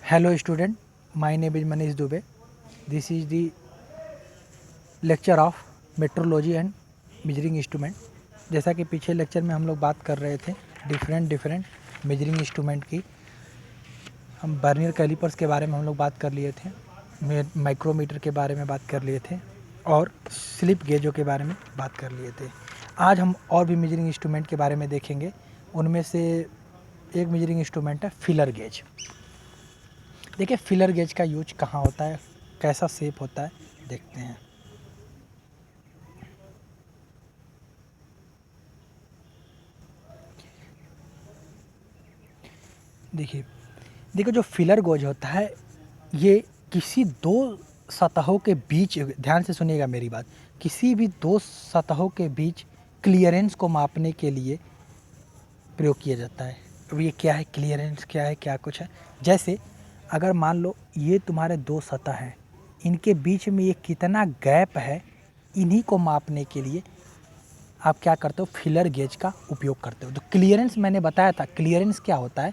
Hello student, my name is Manish Dubey. This is the lecture of metrology and measuring instrument. जैसा कि पिछले lecture में हम लोग बात कर रहे थे डिफरेंट मेजरिंग इंस्ट्रूमेंट की। हम वर्नियर कैलिपर्स के बारे में हम लोग बात कर लिए थे, माइक्रोमीटर के बारे में बात कर लिए थे और स्लिप गेजों के बारे में बात कर लिए थे। आज हम और भी मेजरिंग इंस्ट्रूमेंट के बारे में देखेंगे। उनमें से एक मेजरिंग इंस्ट्रूमेंट है फिलर गेज। देखिए फिलर गेज का यूज कहाँ होता है, कैसा शेप होता है, देखते हैं। देखो जो फिलर गेज होता है ये किसी दो सतहों के बीच, ध्यान से सुनिएगा मेरी बात, किसी भी दो सतहों के बीच क्लियरेंस को मापने के लिए प्रयोग किया जाता है। अब ये क्या है, क्लियरेंस क्या है, क्या कुछ है। जैसे अगर मान लो ये तुम्हारे दो सतह हैं, इनके बीच में ये कितना गैप है, इन्हीं को मापने के लिए आप क्या करते हो, फिलर गेज का उपयोग करते हो। तो क्लियरेंस मैंने बताया था, क्लियरेंस क्या होता है,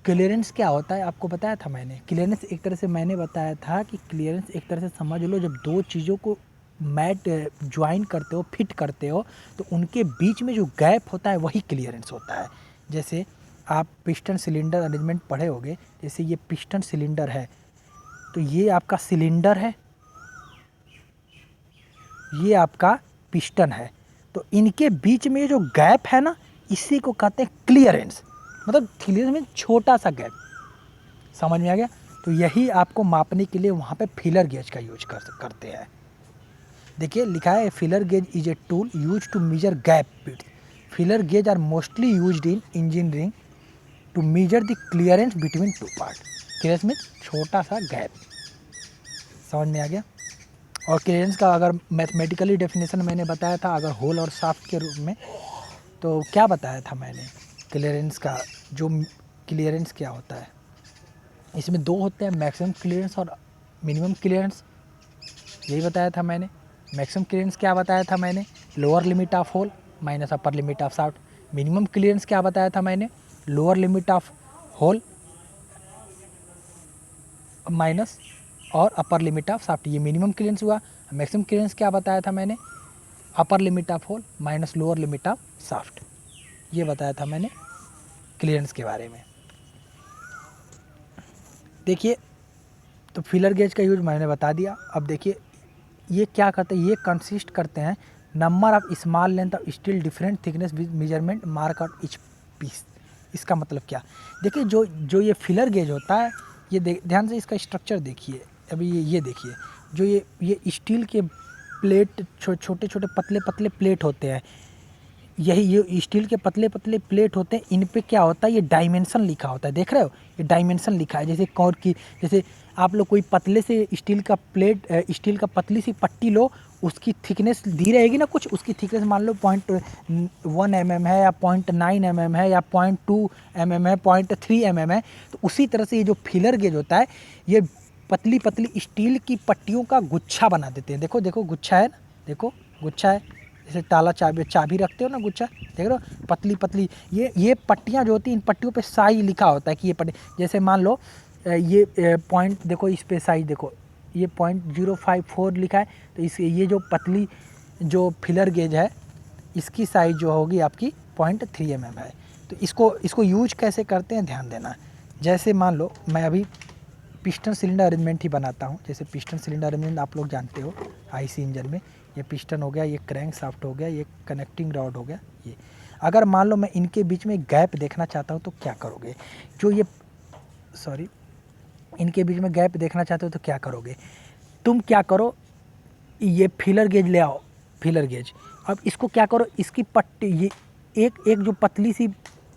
क्लियरेंस क्या होता है आपको बताया था मैंने। क्लियरेंस एक तरह से मैंने बताया था कि क्लियरेंस एक तरह से समझ लो, जब दो चीज़ों को मैट ज्वाइन करते हो, फिट करते हो, तो उनके बीच में जो गैप होता है वही क्लियरेंस होता है। जैसे आप पिस्टन सिलेंडर अरेंजमेंट पढ़े होंगे। जैसे ये पिस्टन सिलेंडर है, तो ये आपका सिलेंडर है, ये आपका पिस्टन है, तो इनके बीच में जो गैप है ना, इसी को कहते हैं क्लियरेंस। मतलब क्लियरेंस में छोटा सा गैप, समझ में आ गया। तो यही आपको मापने के लिए वहाँ पे फिलर गेज का यूज करते हैं। देखिए लिखा है feeler gauge is a tool use to measure gap width. Feeler gauge are mostly used in engineering to measure the clearance between two part. Clearance में छोटा सा गैप, समझ में आ गया। और क्लियरेंस का अगर मैथमेटिकली डेफिनेशन मैंने बताया था, अगर होल और शाफ्ट के रूप में, तो क्या बताया था मैंने क्लियरेंस का, जो क्लियरेंस क्या होता है, इसमें दो होते हैं, मैक्सिमम क्लियरेंस और मिनिमम क्लियरेंस। यही बताया था मैंने। मैक्सिमम क्लियरेंस क्या बताया था मैंने, lower limit of hole minus upper limit of shaft. Minimum clearance क्या बताया था मैंने, lower limit of hole minus और अपर लिमिट ऑफ शाफ्ट। ये मिनिमम क्लियरेंस हुआ। मैक्सिमम क्लियरेंस क्या बताया था मैंने, upper limit of hole minus lower limit of shaft. ये बताया था मैंने क्लियरेंस के बारे में। देखिए तो फिलर गेज का यूज मैंने बता दिया। अब देखिए ये क्या करते हैं, ये कंसिस्ट करते हैं number of small length of steel different thickness with measurement mark out each piece. इसका मतलब क्या, देखिए जो ये फिलर गेज होता है, ये ध्यान से इसका स्ट्रक्चर देखिए। अभी ये देखिए, जो ये स्टील के प्लेट, छोटे छोटे पतले पतले प्लेट होते हैं, यही ये स्टील के पतले पतले प्लेट होते हैं। इन पे क्या होता है, ये डायमेंशन लिखा होता है, देख रहे हो, ये डायमेंशन लिखा है। जैसे कौर की, जैसे आप लोग कोई पतले से स्टील का प्लेट, स्टील का पतली सी पट्टी लो, उसकी थिकनेस दी रहेगी ना कुछ, उसकी थिकनेस मान लो 0.1 mm है, या 0.9 mm है, या 0.2 mm है, 0.3 mm है। तो उसी तरह से ये जो फिलर गेज होता है, ये पतली पतली स्टील की पट्टियों का गुच्छा बना देते हैं। देखो देखो गुच्छा है ना, देखो गुच्छा है, जैसे ताला चाबी रखते हो ना, गुच्छा देख रहे हो, पतली पतली ये पट्टियाँ जो होती हैं, इन पट्टियों पे साइज लिखा होता है कि ये पट्टी, जैसे मान लो ये पॉइंट देखो, इस पे साइज देखो, ये 0.054 लिखा है। तो इस ये जो पतली जो फिलर गेज है, इसकी साइज जो होगी आपकी 0.3 mm है। तो इसको यूज कैसे करते हैं, ध्यान देना। जैसे मान लो मैं अभी पिस्टन सिलेंडर अरेंजमेंट ही बनाता हूँ। जैसे पिस्टन सिलेंडर अरेंजमेंट आप लोग जानते हो, आईसी इंजन में ये पिस्टन हो गया, ये क्रैंक शाफ्ट हो गया, ये कनेक्टिंग रॉड हो गया। ये अगर मान लो मैं इनके बीच में गैप देखना चाहता हूँ तो क्या करोगे, जो ये इनके बीच में गैप देखना चाहते हो तो क्या करोगे, तुम क्या करो, ये फिलर गेज ले आओ, फिलर गेज। अब इसको क्या करो, इसकी पट्टी, ये एक जो पतली सी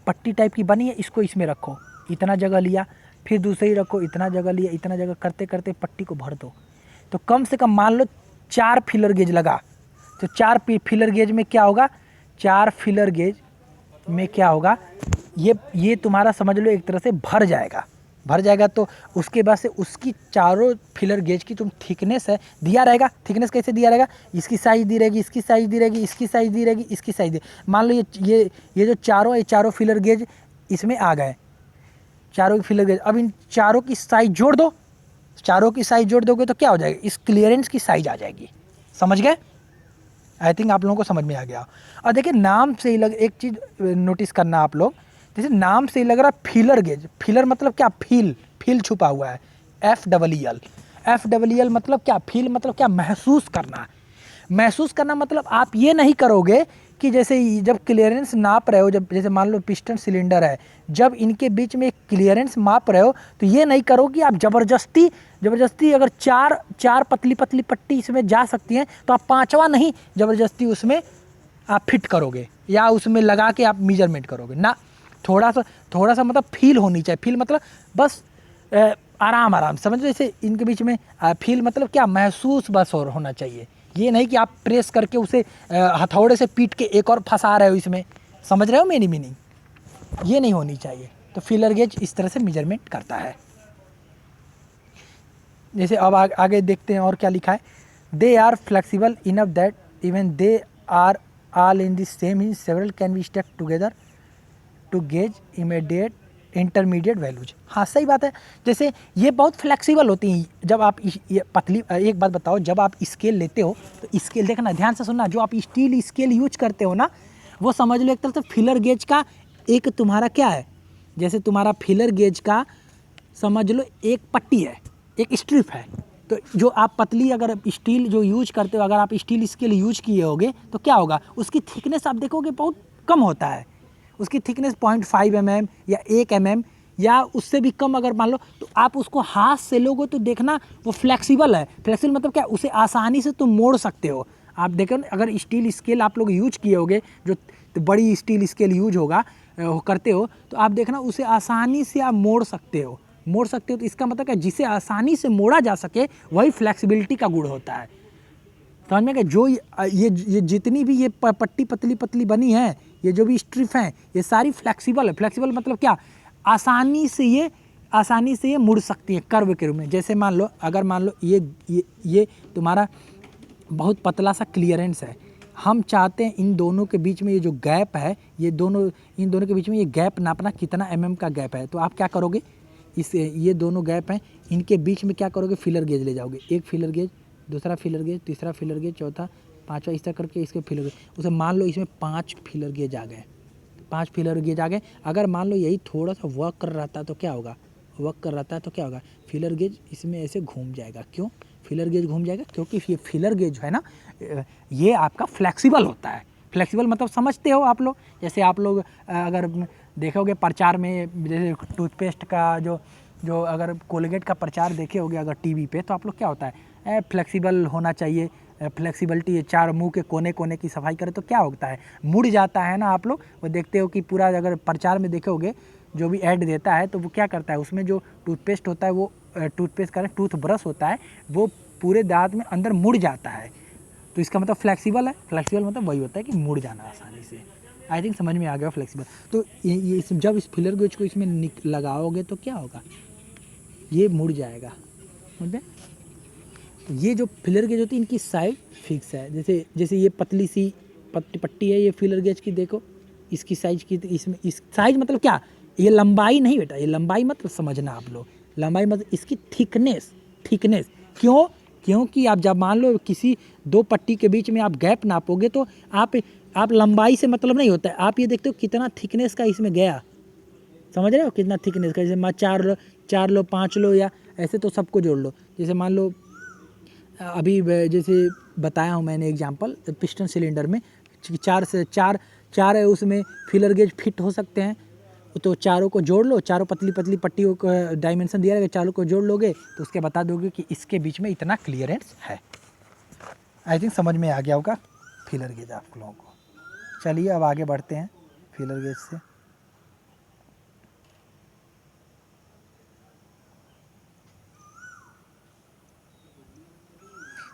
पट्टी टाइप की बनी है, इसको इसमें रखो, इतना जगह लिया, फिर दूसरी रखो, इतना जगह लिया, इतना जगह करते करते पट्टी को भर दो। तो कम से कम मान लो 4 फिलर गेज लगा, तो 4 फिलर गेज में क्या होगा, 4 फिलर गेज में क्या होगा, ये तुम्हारा समझ लो एक तरह से भर जाएगा। तो उसके बाद से उसकी चारों फिलर गेज की तुम थिकनेस है दिया रहेगा। थिकनेस कैसे दिया रहेगा, इसकी साइज दी रहेगी, इसकी साइज दी रहेगी, इसकी साइज दी रहेगी, इसकी साइज दी। मान लो ये जो चारों फिलर गेज इसमें आ गए, चारों की फिलर गेज, अब इन चारों की साइज जोड़ दो, चारों की साइज जोड़ दोगे तो क्या हो जाएगा, इस क्लियरेंस की साइज आ जाएगी। समझ गए? आई थिंक आप लोगों को समझ में आ गया। और देखिए नाम से ही लग, एक चीज़ नोटिस करना आप लोग, जैसे नाम से ही लग रहा फीलर गेज, फीलर मतलब क्या, फील, फील छुपा हुआ है, FEEL, FEEL मतलब क्या, फील मतलब क्या, महसूस करना। महसूस करना मतलब आप ये नहीं करोगे कि जैसे जब क्लियरेंस नाप रहे हो, जब जैसे मान लो पिस्टन सिलेंडर है, जब इनके बीच में क्लियरेंस माप रहे हो तो ये नहीं करो कि आप ज़बरदस्ती ज़बरदस्ती अगर चार चार पतली पतली पट्टी इसमें जा सकती हैं तो आप पांचवा नहीं ज़बरदस्ती उसमें आप फिट करोगे या उसमें लगा के आप मेजरमेंट करोगे ना। थोड़ा सा मतलब फील होनी चाहिए। फील मतलब बस आराम आराम, समझ, जैसे इनके बीच में फील मतलब क्या, महसूस बस और होना चाहिए। ये नहीं कि आप प्रेस करके उसे हथौड़े से पीट के एक और फंसा रहे हो इसमें। समझ रहे हो मेरी मीनिंग? ये नहीं होनी चाहिए। तो फीलर गेज इस तरह से मेजरमेंट करता है। जैसे अब आगे देखते हैं और क्या लिखा है। They are flexible enough that even they are all in the same in several can be stack together to gauge immediate intermediate values. हाँ सही बात है। जैसे ये बहुत फ्लेक्सिबल होती हैं। जब आप ये पतली, एक बात बताओ, जब आप स्केल लेते हो तो स्केल देखना, ध्यान से सुनना, जो आप स्टील स्केल यूज करते हो ना, वो समझ लो एक तरह से फिलर गेज का एक तुम्हारा क्या है, जैसे तुम्हारा फिलर गेज का समझ लो एक पट्टी है, एक स्ट्रिप है। तो जो आप पतली अगर स्टील जो यूज करते हो, अगर आप स्टील स्केल यूज किए होगे तो क्या होगा, उसकी थिकनेस आप देखोगे बहुत कम होता है। उसकी थिकनेस 0.5 mm या 1 mm या उससे भी कम अगर मान लो, तो आप उसको हाथ से लोगे तो देखना वो फ्लेक्सिबल है। फ्लेक्सिबल मतलब क्या, उसे आसानी से तुम मोड़ सकते हो। आप देखो अगर स्टील स्केल आप लोग यूज किए होगे, जो तो बड़ी स्टील स्केल यूज होगा करते हो, तो आप देखना उसे आसानी से आप मोड़ सकते हो। तो इसका मतलब क्या, जिसे आसानी से मोड़ा जा सके वही फ्लेक्सिबिलिटी का गुण होता है। समझ में? कि जो ये जितनी भी ये पट्टी पतली पतली बनी है, ये जो भी स्ट्रिप हैं, ये सारी फ्लेक्सिबल है। फ्लेक्सिबल मतलब क्या, आसानी से ये मुड़ सकती है कर्व के रूप में। जैसे मान लो, अगर मान लो ये तुम्हारा बहुत पतला सा क्लियरेंस है, हम चाहते हैं इन दोनों के बीच में ये जो गैप है, इन दोनों के बीच में ये गैप नापना कितना mm का गैप है। तो आप क्या करोगे, ये दोनों गैप हैं, इनके बीच में क्या करोगे, फिलर गेज ले जाओगे। एक फिलर गेज, दूसरा फिलर गेज, तीसरा फिलर गेज, चौथा, पांचवा, इस तरह करके इसके फिलर गेज, उसे मान लो इसमें 5 फिलर गेज आ गए, 5 फिलर गेज आ गए। अगर मान लो यही थोड़ा सा वर्क कर रहा था तो क्या होगा, फिलर गेज इसमें ऐसे घूम जाएगा। क्यों फिलर गेज घूम जाएगा? क्योंकि ये फिलर गेज जो है ना, ये आपका फ्लेक्सिबल होता है। फ्लेक्सिबल मतलब समझते हो आप लोग, जैसे आप लोग अगर देखोगे प्रचार में, जैसे टूथपेस्ट का जो अगर कोलगेट का प्रचार देखे होगे अगर टीवी पे, तो आप लोग क्या होता है, फ्लेक्सिबल होना चाहिए, फ्लेक्सिबिलिटी, चार मुंह के कोने कोने की सफाई करे तो क्या होता है, मुड़ जाता है ना। आप लोग वो देखते हो कि पूरा अगर प्रचार में देखोगे जो भी ऐड देता है तो वो क्या करता है, उसमें जो टूथपेस्ट होता है, वो टूथपेस्ट का टूथ ब्रश होता है, वो पूरे दांत में अंदर मुड़ जाता है। तो इसका मतलब फ्लेक्सिबल है। फ्लेक्सिबल मतलब वही होता है कि मुड़ जाना आसानी से। आई थिंक समझ में आ गया फ्लेक्सिबल। तो जब इस फिलर गेज को इसमें लगाओगे तो क्या होगा, ये मुड़ जाएगा। समझ में? तो ये जो फिलर गेज होती है इनकी साइड फिक्स है। जैसे ये पतली सी पट्टी है ये फिलर गेज की, देखो इसकी साइज की, इसमें इस साइज मतलब क्या, ये लंबाई नहीं बेटा, ये लंबाई मतलब समझना आप लोग, लंबाई मतलब इसकी थिकनेस। क्यों? क्योंकि आप जब मान लो किसी दो पट्टी के बीच में आप गैप नापोगे तो आप लंबाई से मतलब नहीं होता है, आप ये देखते हो कितना थिकनेस का इसमें गया। समझ रहे हो कितना थिकनेस का, जैसे 4 लो 5 लो या ऐसे, तो सबको जोड़ लो। जैसे मान लो अभी जैसे बताया हूँ मैंने एग्जांपल, पिस्टन सिलेंडर में 4 है उसमें फिलर गेज फिट हो सकते हैं, तो चारों को जोड़ लो, चारों पतली पतली पट्टियों को डायमेंशन दिया रहेगा, चारों को जोड़ लोगे तो उसके बता दोगे कि इसके बीच में इतना क्लियरेंस है। आई थिंक समझ में आ गया होगा फिलर गेज आप लोगों को। चलिए अब आगे बढ़ते हैं फिलर गेज से।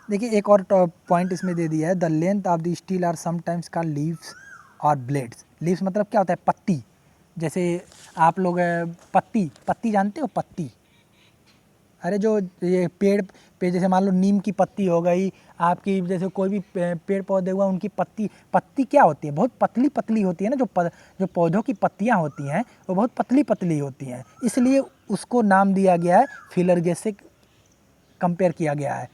देखिए एक और पॉइंट इसमें दे दिया है, the length of the steel are sometimes called leaves और ब्लेड्स। लीव्स मतलब क्या होता है, पत्ती। जैसे आप लोग पत्ती जानते हो, अरे जो ये पेड़ पे जैसे मान लो नीम की पत्ती हो गई आपकी, जैसे कोई भी पेड़ पौधे हुआ उनकी पत्ती पत्ती क्या होती है, बहुत पतली पतली होती है ना, जो पौधों की पत्तियां होती हैं वो बहुत पतली पतली होती हैं, इसलिए उसको नाम दिया गया है फीलर गेज से कंपेयर किया गया है।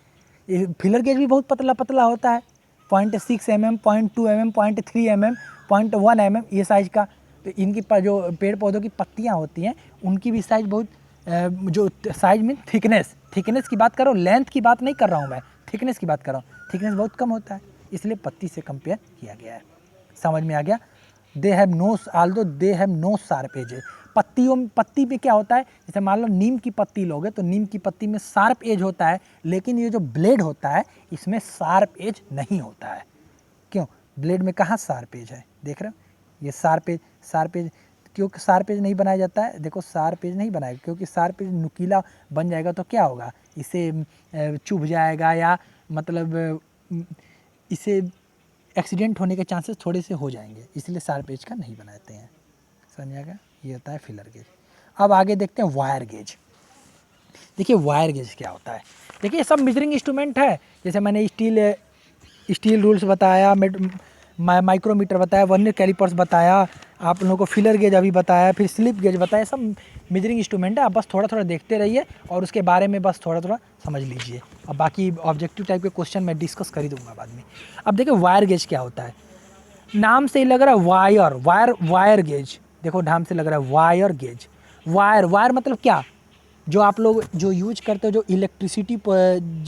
ये फीलर गेज भी बहुत पतला पतला होता है, 0.6 mm, 0.2 mm, 0.3 mm, 0.1 mm ये साइज का। तो इनकी जो पेड़ पौधों की पत्तियां होती हैं उनकी भी साइज बहुत जो साइज में थिकनेस की बात कर रहा हूँ, लेंथ की बात नहीं कर रहा हूँ मैं, थिकनेस की बात कर रहा हूँ। थिकनेस बहुत कम होता है, इसलिए पत्ती से कंपेयर किया गया है। समझ में आ गया। They have no although they have no sharp edge. पत्ती में क्या होता है, जैसे मान लो नीम की पत्ती लोगे तो नीम की पत्ती में शार्प एज होता है, लेकिन ये जो ब्लेड होता है इसमें शार्प एज नहीं होता है। क्यों? ब्लेड में कहाँ शार्प एज है, देख रहे हो, ये शार्प एज क्योंकि शार्प एज नहीं बनाया जाता है। देखो शार्प एज नहीं बनाएगा क्योंकि शार्प एज नुकीला बन जाएगा तो क्या होगा, इसे चुभ जाएगा या मतलब इसे एक्सीडेंट होने के चांसेस थोड़े से हो जाएंगे, इसलिए शार्प एज का नहीं बनाते हैं। समझ में आ गया, ये होता है फिलर गेज। अब आगे देखते हैं वायर गेज। देखिए वायर गेज क्या होता है। देखिए सब मेजरिंग इंस्ट्रूमेंट है, जैसे मैंने स्टील रूल्स बताया, माइक्रोमीटर बताया, वर्नियर कैलिपर्स बताया, आप लोगों को फिलर गेज अभी बताया, फिर स्लिप गेज बताया, सब मेजरिंग इंस्ट्रूमेंट है। आप बस थोड़ा थोड़ा देखते रहिए और उसके बारे में बस थोड़ा थोड़ा समझ लीजिए, और बाकी ऑब्जेक्टिव टाइप के क्वेश्चन मैं डिस्कस कर ही दूंगा बाद में। अब देखिए वायर गेज क्या होता है, नाम से ही लग रहा है वायर गेज। देखो नाम से लग रहा है वायर गेज। वायर मतलब क्या, जो आप लोग जो यूज करते हो, जो इलेक्ट्रिसिटी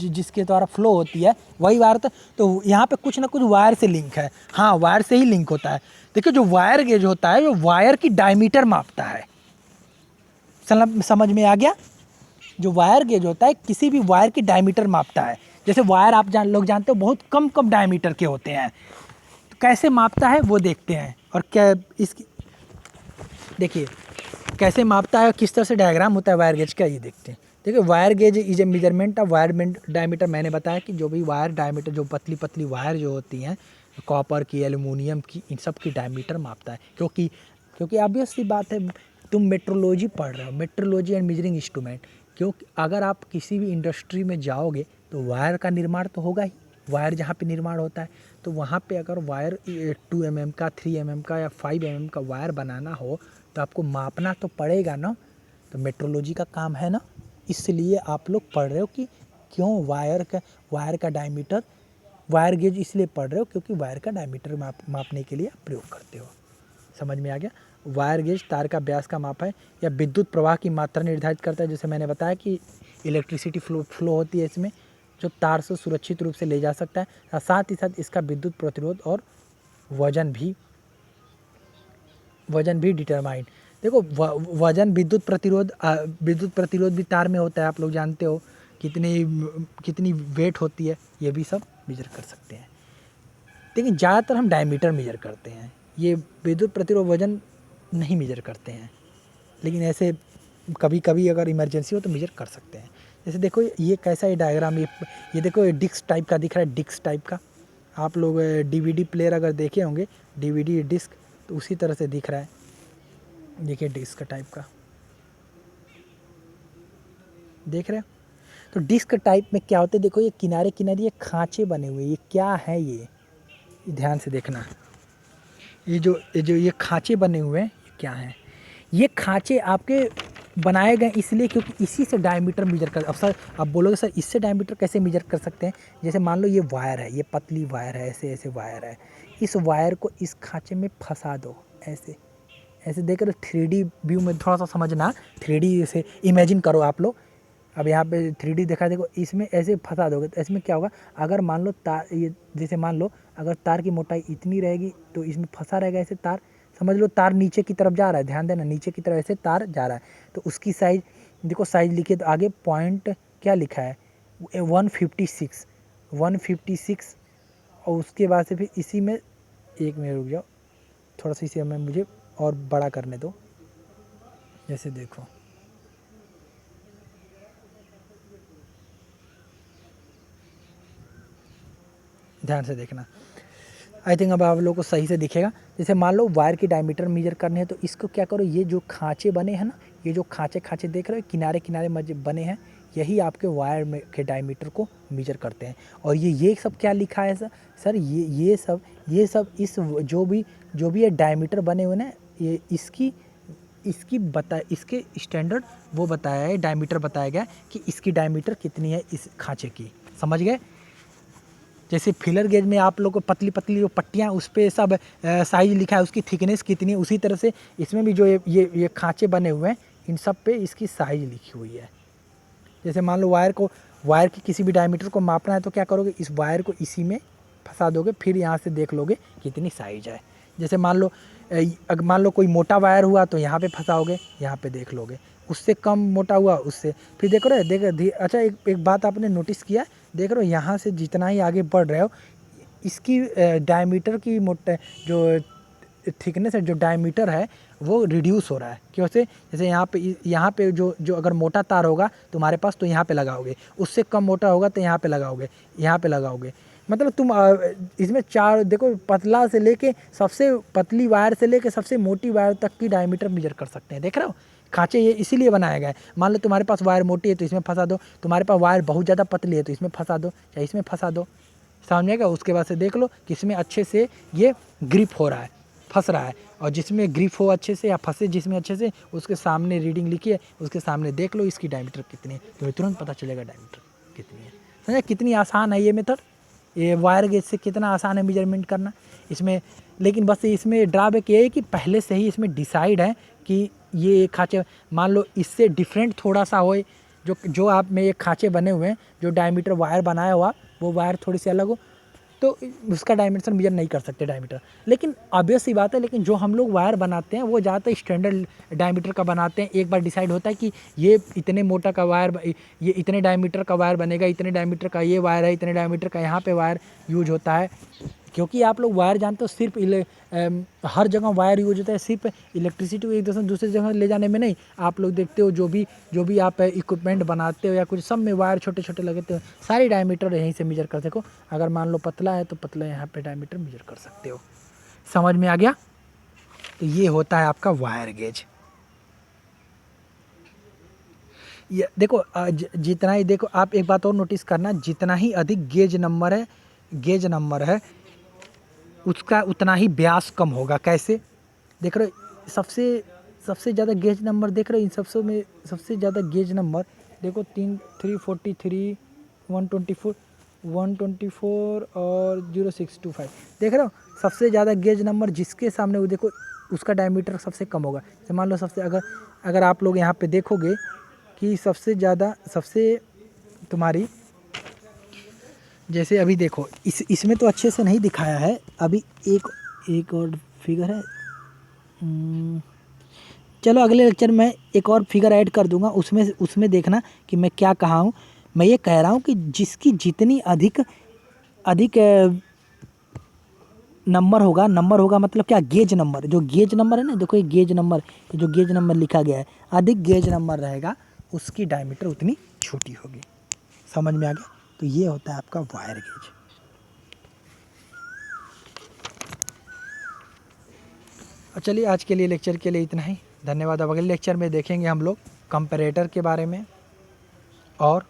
जिसके द्वारा फ्लो होती है वही वायर होता है। तो यहाँ पे कुछ ना कुछ वायर से लिंक है, हाँ वायर से ही लिंक होता है। देखिए जो वायर गेज होता है, जो वायर की डायमीटर मापता है। समझ में आ गया। जो वायर गेज होता है किसी भी वायर की डायमीटर मापता है। जैसे वायर आप लोग जानते हो बहुत कम कम डायमीटर के होते हैं, तो कैसे मापता है वो देखते हैं। और क्या इसकी देखिए कैसे मापता है, किस तरह से डायग्राम होता है वायर गेज का, ये देखते हैं। देखिए wire gauge is A measurement of wire diameter. मैंने बताया कि जो भी वायर डायमीटर, जो पतली पतली वायर जो होती हैं कॉपर की, एल्युमिनियम की, इन सब की डायमीटर मापता है। क्योंकि ऑब्वियस सी बात है, तुम मेट्रोलॉजी पढ़ रहे हो, मेट्रोलॉजी एंड मेजरिंग इंस्ट्रूमेंट। क्योंकि अगर आप किसी भी इंडस्ट्री में जाओगे तो वायर का निर्माण तो होगा ही। वायर जहाँ पे निर्माण होता है तो वहाँ पे अगर वायर 2 mm का, 3 mm का या 5 mm का वायर बनाना हो तो आपको मापना तो पड़ेगा ना। तो मेट्रोलॉजी का काम है ना, इसलिए आप लोग पढ़ रहे हो कि क्यों वायर का डायमीटर, वायर गेज इसलिए पढ़ रहे हो क्योंकि वायर का डायमीटर मापने के लिए आप प्रयोग करते हो। समझ में आ गया। वायर गेज तार का व्यास का माप है या विद्युत प्रवाह की मात्रा निर्धारित करता है। जैसे मैंने बताया कि इलेक्ट्रिसिटी फ्लो होती है इसमें, जो तार से सुरक्षित रूप से ले जा सकता है। साथ ही साथ इसका विद्युत प्रतिरोध और वजन भी डिटरमाइंड। देखो वजन, विद्युत प्रतिरोध भी तार में होता है, आप लोग जानते हो कितनी वेट होती है, ये भी सब मेजर कर सकते हैं। लेकिन ज़्यादातर हम डायमीटर मेजर करते हैं, ये विद्युत प्रतिरोध वजन नहीं मेजर करते हैं। लेकिन ऐसे कभी कभी अगर इमरजेंसी हो तो मेजर कर सकते हैं। जैसे देखो ये कैसा है डायग्राम, ये देखो ये डिस्क टाइप का दिख रहा है, डिस्क टाइप का। आप लोग डीवीडी प्लेयर अगर देखे होंगे, डीवीडी डिस्क, तो उसी तरह से दिख रहा है। देखिए डिस्क टाइप का देख रहे हो। तो डिस्क टाइप में क्या होता है, देखो ये किनारे किनारे ये खांचे बने हुए, ये क्या है, ये ध्यान से देखना। ये जो ये खांचे बने हुए हैं ये क्या हैं, ये खांचे आपके बनाए गए इसलिए क्योंकि इसी से डायमीटर मेजर कर। अब सर आप बोलोगे सर इससे डायमीटर कैसे मेजर कर सकते हैं। जैसे मान लो ये वायर है, ये पतली वायर है, ऐसे ऐसे वायर है, इस वायर को इस खांचे में फंसा दो, ऐसे ऐसे देख रहे 3D व्यू में थोड़ा सा समझना, 3D से इमेजिन करो आप लोग। अब यहाँ पे 3D देखा, देखो इसमें ऐसे फंसा दोगे तो इसमें क्या होगा, अगर मान लो तार, ये जैसे मान लो अगर तार की मोटाई इतनी रहेगी तो इसमें फंसा रहेगा ऐसे तार। समझ लो तार नीचे की तरफ जा रहा है, ध्यान देना, नीचे की तरफ ऐसे तार जा रहा है। तो उसकी साइज देखो, साइज लिखिए तो आगे पॉइंट क्या लिखा है 156 और उसके बाद से फिर इसी में, एक मिनट रुक जाओ थोड़ा सा, इसे मैं मुझे और बड़ा करने दो। जैसे देखो ध्यान से देखना, आई थिंक अब आप लोगों को सही से दिखेगा। जैसे मान लो वायर की डायमीटर मेजर करनी है तो इसको क्या करो, ये जो खांचे बने हैं ना, ये जो खांचे देख रहे हो किनारे किनारे बने हैं, यही आपके वायर में के डायमीटर को मेजर करते हैं। और ये सब क्या लिखा है सर? सर ये सब इस जो भी ये डायमीटर बने हुए ना, ये इसके स्टैंडर्ड वो बताया है, डायमीटर बताया गया कि इसकी डायमीटर कितनी है इस खाँचे की, समझ गए? जैसे फिलर गेज में आप लोग को पतली पतली जो पट्टियाँ उस पर सब साइज लिखा है, उसकी थिकनेस कितनी है, उसी तरह से इसमें भी जो ये खाँचे बने हुए हैं, इन सब पे इसकी साइज लिखी हुई है। जैसे मान लो वायर की किसी भी डायमीटर को मापना है तो क्या करोगे, इस वायर को इसी में फंसा दोगे, फिर यहाँ से देख लोगे कितनी साइज है। जैसे मान लो कोई मोटा वायर हुआ तो यहाँ पे फंसाओगे, यहाँ पे देख लोगे, उससे कम मोटा हुआ उससे फिर देखो रहे अच्छा एक बात आपने नोटिस किया, देख रहे हो यहाँ से जितना ही आगे बढ़ रहे हो इसकी डायमीटर की जो थिकनेस है, जो डायमीटर है वो रिड्यूस हो रहा है। क्यों से? जैसे यहाँ पे जो अगर मोटा तार होगा तुम्हारे पास तो यहाँ पे लगाओगे, उससे कम मोटा होगा तो यहाँ पे लगाओगे। मतलब तुम इसमें चार देखो, पतला से लेके सबसे पतली वायर से लेके सबसे मोटी वायर तक की डायमीटर मेजर कर सकते हैं। देख रहे हो, खाँचे ये इसीलिए बनाया गया है। मान लो तुम्हारे पास वायर मोटी है तो इसमें फंसा दो, तुम्हारे पास वायर बहुत ज़्यादा पतली है तो इसमें फंसा दो, चाहे इसमें फंसा दो, समझ आएगा? उसके बाद से देख लो कि इसमें अच्छे से ये ग्रिप हो रहा है, फंस रहा है। और जिसमें ग्रिप हो अच्छे से या फंसे जिसमें अच्छे से, उसके सामने रीडिंग लिखिए, उसके सामने देख लो इसकी डायमीटर कितनी है, तुम्हें तुरंत पता चलेगा डायमीटर कितनी है। समझा कितनी आसान है ये मेथड? ये वायर गेज से कितना आसान है मेजरमेंट करना इसमें। लेकिन बस इसमें ड्रॉबैक ये है कि पहले से ही इसमें डिसाइड है कि ये खाँचे, मान लो इससे डिफरेंट थोड़ा सा हो, जो आप में ये खाँचे बने हुए हैं, जो डायमीटर वायर बनाया हुआ वो वायर थोड़ी सी अलग हो तो उसका डायमेंशन मेजर नहीं कर सकते डायमीटर। लेकिन ऑब्वियस सी बात है, लेकिन जो हम लोग वायर बनाते हैं वो ज़्यादातर स्टैंडर्ड डायमीटर का बनाते हैं। एक बार डिसाइड होता है कि ये इतने मोटा का वायर, ये इतने डायमीटर का वायर बनेगा, इतने डायमीटर का ये वायर है, इतने डायमीटर का यहाँ पे वायर यूज होता है। क्योंकि आप लोग वायर जानते हो, सिर्फ हर जगह वायर यूज होता है, सिर्फ इलेक्ट्रिसिटी एक दूसरे जगह ले जाने में नहीं। आप लोग देखते हो जो भी आप इक्विपमेंट बनाते हो या कुछ, सब में वायर छोटे छोटे लगाते हो, सारी डायमीटर यहीं से मेजर कर सको। अगर मान लो पतला है तो पतला यहाँ पे डायमीटर मेजर कर सकते हो। समझ में आ गया? तो ये होता है आपका वायर गेज। ये देखो जितना ही देखो, आप एक बात और नोटिस करना, जितना ही अधिक गेज नंबर है उसका उतना ही व्यास कम होगा। कैसे? देख रहे हो, सबसे ज़्यादा गेज नंबर देख रहे हो, इन सबसे में सबसे ज़्यादा गेज नंबर देखो 343, 124 और 0625। देख रहे हो, सबसे ज़्यादा गेज नंबर जिसके सामने वो देखो उसका डायमीटर सबसे कम होगा। जैसे मान लो अगर आप लोग यहाँ पे देखोगे कि सबसे तुम्हारी, जैसे अभी देखो इसमें तो अच्छे से नहीं दिखाया है। अभी एक और फिगर है, चलो अगले लेक्चर में एक और फिगर ऐड कर दूंगा, उसमें देखना कि मैं क्या कहा हूँ। मैं ये कह रहा हूँ कि जिसकी जितनी अधिक नंबर होगा मतलब क्या, गेज नंबर, जो गेज नंबर है ना, देखो ये गेज नंबर, जो गेज नंबर लिखा गया है, अधिक गेज नंबर रहेगा उसकी डायमीटर उतनी छोटी होगी। समझ में आ गया? तो ये होता है आपका वायर गेज। चलिए आज के लिए लेक्चर के लिए इतना ही, धन्यवाद। अब अगले लेक्चर में देखेंगे हम लोग कंपैरेटर के बारे में और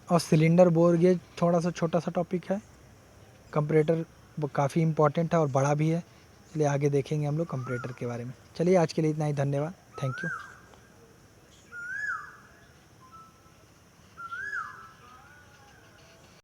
सिलेंडर बोर गेज थोड़ा सा छोटा सा टॉपिक है। कंपैरेटर काफ़ी इम्पोर्टेंट है और बड़ा भी है, इसलिए आगे देखेंगे हम लोग कंपैरेटर के बारे में। चलिए आज के लिए इतना ही, धन्यवाद, थैंक यू।